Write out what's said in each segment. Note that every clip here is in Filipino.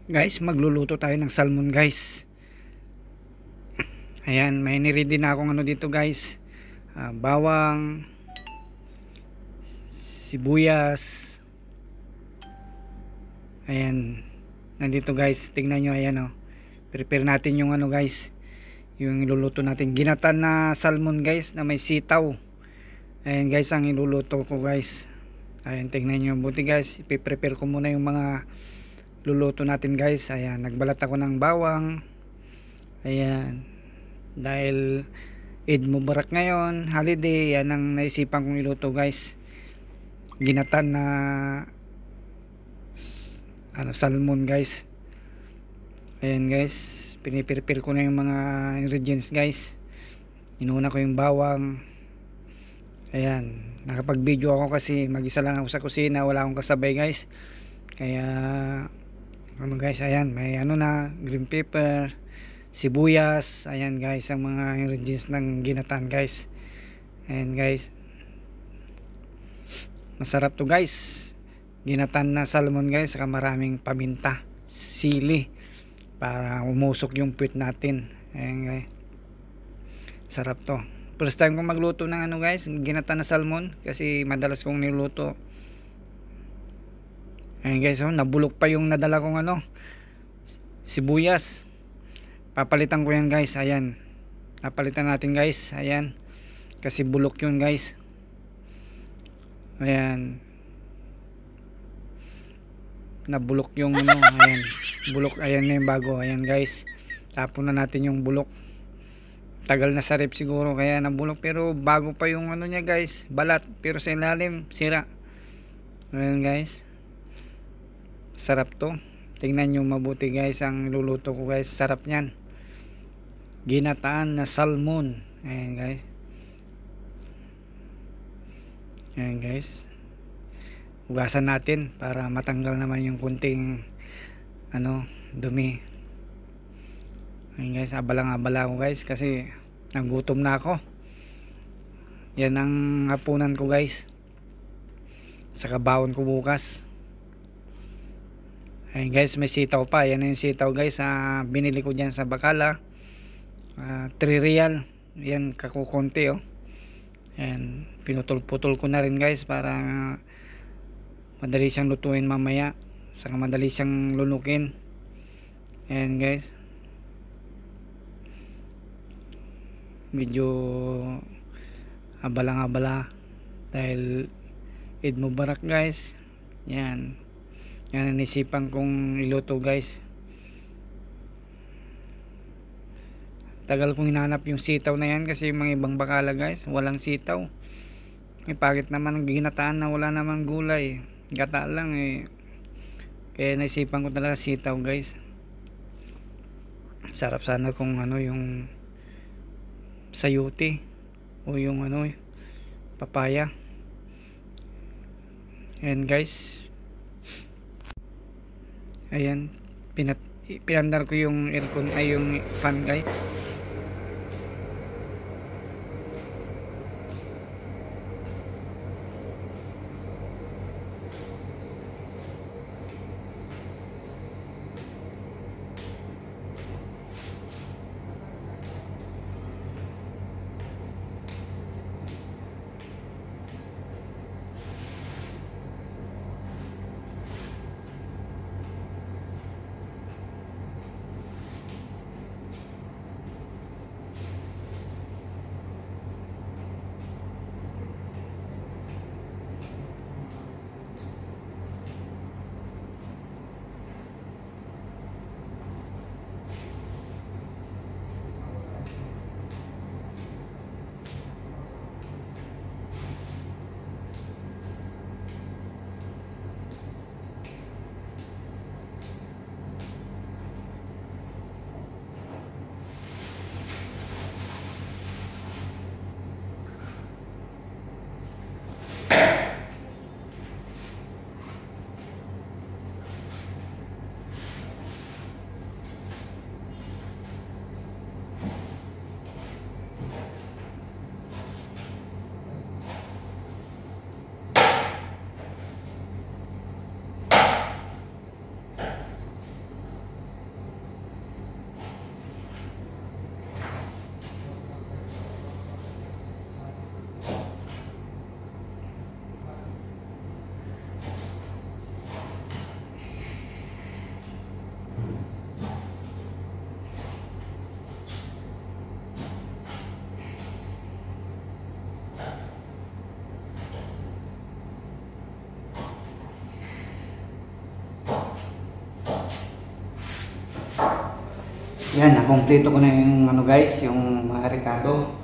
Guys, magluluto tayo ng salmon guys. Ayan, may niready na akong ano dito guys. Bawang, sibuyas. Ayan, nandito guys. Tingnan nyo, ayan prepare natin yung ano guys, yung iluluto natin. Ginatan na salmon guys na may sitaw. Ayan guys, ang iluluto ko guys. Ayan, tingnan nyo. Buti guys, ipiprepare ko muna yung mga luluto natin guys. Ayan, nagbalat ako ng bawang. Ayan, dahil Eid Mubarak ngayon, holiday, yan ang naisipan kong iluto guys. Ginatan na salmon guys. Ayan guys, piniprepare ko na yung mga ingredients guys. Inuna ko yung bawang. Ayan, nakapag video ako kasi mag-isa lang ako sa kusina, wala akong kasabay guys. Kaya guys, ayan, may na green pepper, sibuyas. Ayan guys, ang mga ingredients ng ginatan guys. Ayan guys, masarap to guys, ginatan na salmon guys, saka maraming paminta, sili para umusok yung puwit natin. Ayan guys, sarap to. First time kong magluto ng guys, ginatan na salmon, kasi madalas kong niluto. Ayan guys, nabulok pa yung nadala kong sibuyas. Papalitan ko yan guys. Ayan, napalitan natin guys. Ayan, kasi bulok yun guys. Ayan, nabulok yung ayan, bulok. Ayan na yung bago. Ayan guys, tapon na natin yung bulok. Tagal na sa rep siguro kaya nabulok, pero bago pa yung niya guys, balat, pero sa ilalim sira. Ayan guys, sarap to. Tingnan nyo mabuti guys ang luluto ko guys. Sarap nyan, ginataan na salmon. Ayan guys. Ayan guys, hugasan natin para matanggal naman yung kunting dumi. Ayan guys, abalang-abala ako guys kasi nagutom na ako. Yan ang hapunan ko guys, sa kabaon ko bukas. Ayan guys, may sitaw pa. Yan yung sitaw guys, binili ko dyan sa Bacala, 3 real. Yan, kakukunti Ayan, pinutol-putol ko na rin guys para madali siyang lutuin mamaya, saka madali siyang lunukin. Ayan guys, medyo abalang-abala dahil Eid Mubarak guys. Yan ang isipan kong iluto guys. Tagal kong hinahanap yung sitaw na yan kasi yung mga ibang Bacala guys walang sitaw. Pagit naman ang ginataan na wala namang gulay, gata lang kaya naisipan ko talaga sitaw guys. Sarap sana kung yung sayuti o yung papaya. Ayan guys, ayan, pinandar ko yung aircon, yung fan guys. Yan, nakompleto ko na yung ano guys, yung mga rekado.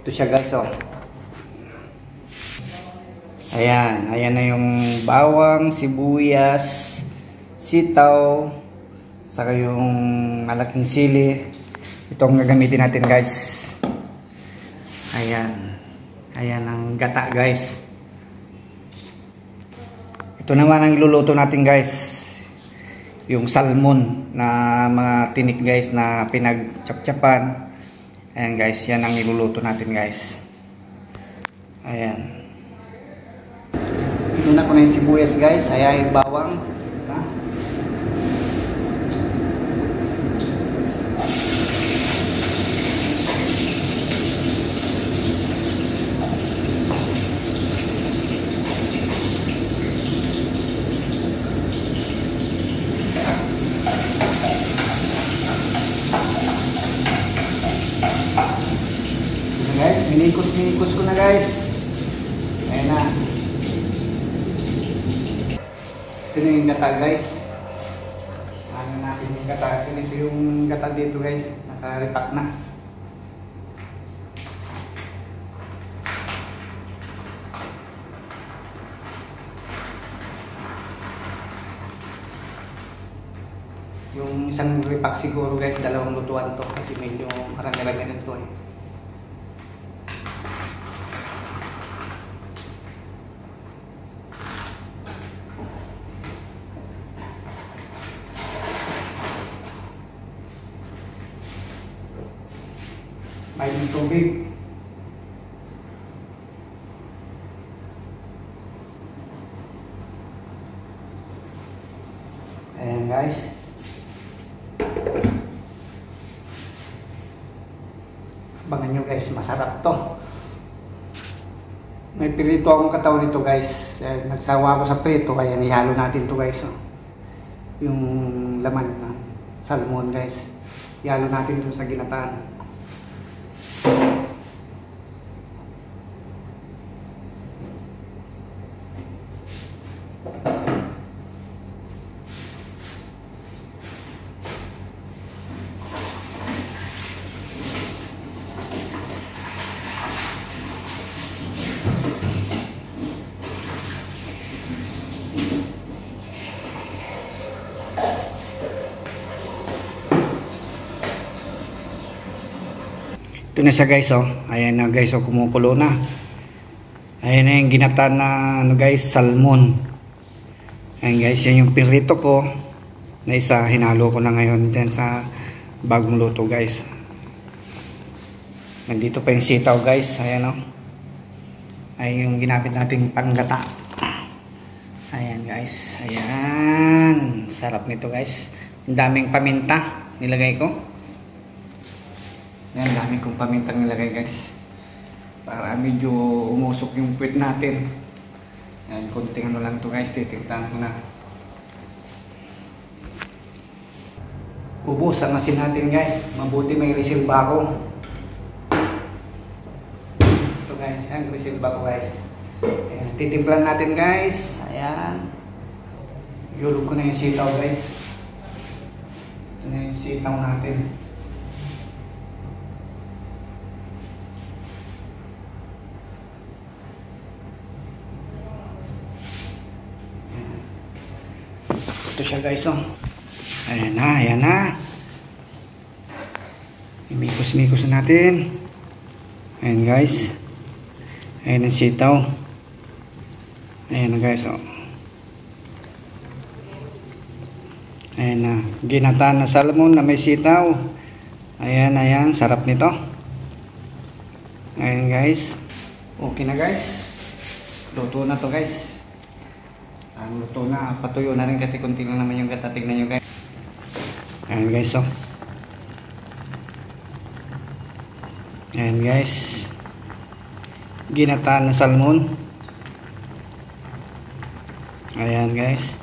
Ito siya guys, oh. Ayan, ayan na yung bawang, sibuyas, sitaw, saka yung malaking sili. Ito ang gagamitin natin guys. Ayan. Ayan ang gata guys. Ito naman ang iluluto natin guys. Yung salmon na mga tinik guys na pinag-chap-chapan. Ayan guys, yan ang iluluto natin guys. Ayan. Una ko na yung sibuyas guys. Ayan yung bawang. Guys, minikos ko na guys. Ayan na. Ito na yung gata guys. Ano natin yung gata. Ito yung gata dito guys. Naka-repack na. Yung isang repack siguro guys, dalawang lutuan to kasi medyo marami-rami na ito eh. May tubig. Ayan guys. Abangan nyo guys, masarap to. May pirito akong katawan nito guys. Nagsawa ako sa prito kaya nihalo natin to guys. Yung laman ng salmon guys. Ihalo natin dun sa ginataan. Ito na siya guys, oh. Ayan na guys, oh, kumukulo na. Ayan na yung ginata na ano guys, salmon. Ayan guys, yan yung pirito ko na isa, hinalo ko na ngayon din sa bagong luto guys. Nandito pa yung sitaw guys, ayan oh. Ayan yung ginamit nating panggata. Ayan guys, ayan. Sarap nito guys. Ang daming paminta nilagay ko. Ayan, dami kong pamintang nilagay guys. Para medyo umusok yung puwit natin. Ayan, konting ano lang to guys. Titignan ko na. Ubus ang asin natin guys. Mabuti may resilba ako. Ito guys, ayan, resilba ko guys. Ayan, titimplan natin guys. Ayan. Yulog ko na yung sitaw guys. Ito na yung sitaw natin. Ito siya guys, oh. Ayan na, ayan na. Imikos-mikos natin. Ayan guys. Ayan ang sitaw. Ayan na guys, oh. Ayan na. Ginataan na salmon na may sitaw. Ayan, ayan. Sarap nito. Ayan guys. Okay na guys. Luto na to guys. Ang luto na, patuyo na rin kasi konti lang naman yung gata. Tignan nyo guys. Ayan guys, oh. Ayan guys. Ginataan na salmon. Ayan guys.